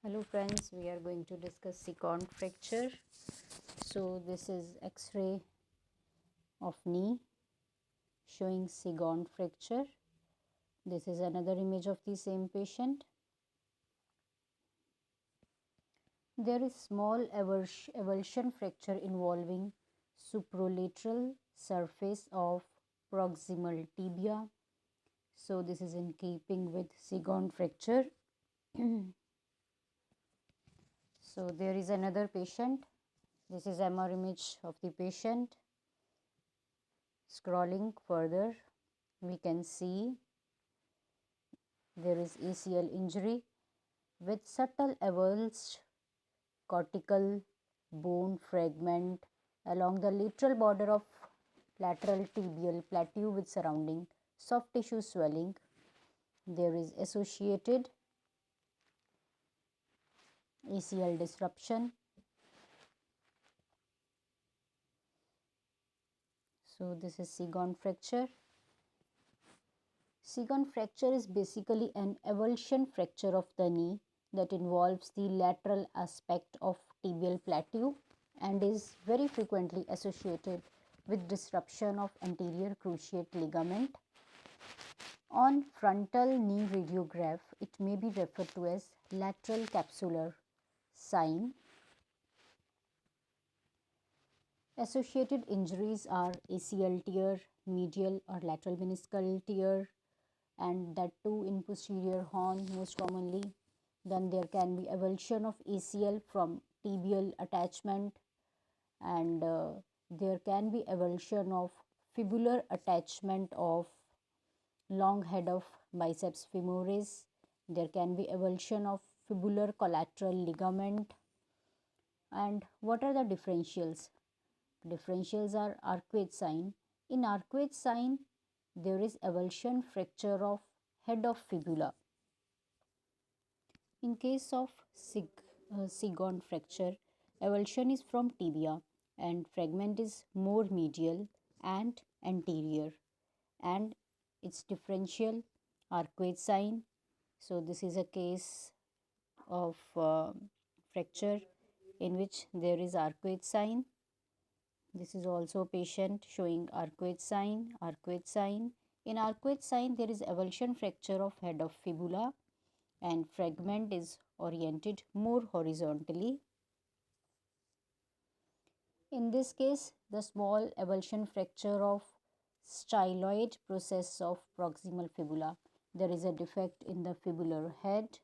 Hello friends, we are going to discuss second fracture. So this is X-ray of knee showing second fracture. This is another image of the same patient. There is small avulsion fracture involving superolateral surface of proximal tibia. So this is in keeping with second fracture. So there is another patient. This is MR image of the patient. Scrolling further, we can see there is ACL injury with subtle avulsed cortical bone fragment along the lateral border of lateral tibial plateau with surrounding soft tissue swelling. There is associated ACL disruption. So this is segond fracture. Segond fracture is basically an avulsion fracture of the knee that involves the lateral aspect of tibial plateau and is very frequently associated with disruption of anterior cruciate ligament. On frontal knee radiograph, it may be referred to as lateral capsular sign. Associated injuries are ACL tear, medial or lateral meniscal tear, and that too in posterior horn most commonly. Then there can be avulsion of ACL from tibial attachment, and there can be avulsion of fibular attachment of long head of biceps femoris. There can be avulsion of fibular collateral ligament. And what are the differentials? Differentials are arcuate sign. In arcuate sign, there is avulsion fracture of head of fibula. In case of segond fracture, avulsion is from tibia and fragment is more medial and anterior, and its differential arcuate sign. So this is a case of fracture in which there is arcuate sign. This is also a patient showing arcuate sign, arcuate sign. In arcuate sign, there is avulsion fracture of head of fibula and fragment is oriented more horizontally. In this case, the small avulsion fracture of styloid process of proximal fibula. There is a defect in the fibular head,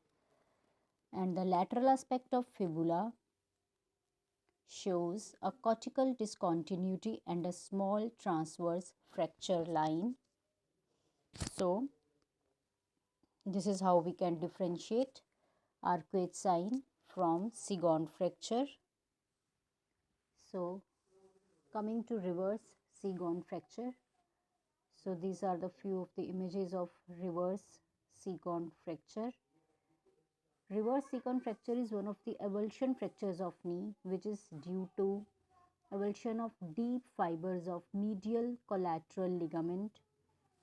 and the lateral aspect of fibula shows a cortical discontinuity and a small transverse fracture line. So, this is how we can differentiate arcuate sign from segond fracture. So, coming to reverse segond fracture. So, these are the few of the images of reverse segond fracture. Reverse segond fracture is one of the avulsion fractures of knee, which is due to avulsion of deep fibers of medial collateral ligament,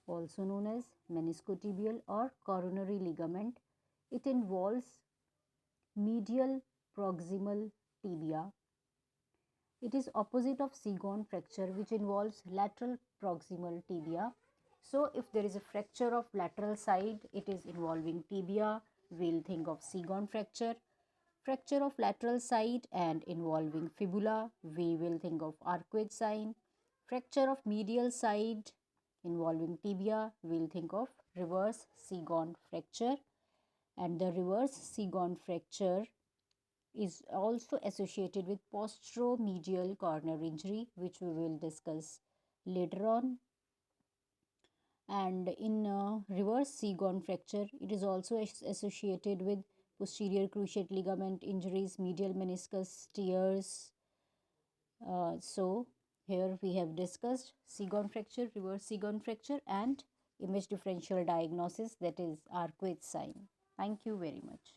also known as meniscotibial or coronary ligament. It involves medial proximal tibia. It is opposite of segond fracture, which involves lateral proximal tibia. So if there is a fracture of lateral side, it is involving tibia, we'll think of segond fracture. Fracture of lateral side and involving fibula, we will think of arcuate sign. Fracture of medial side involving tibia, we'll think of reverse segond fracture. And the reverse segond fracture is also associated with posteromedial corner injury, which we will discuss later on. And in reverse segond fracture, it is also associated with posterior cruciate ligament injuries, medial meniscus tears. So here we have discussed segond fracture, reverse segond fracture, and image differential diagnosis, that is arcuate sign. Thank you very much.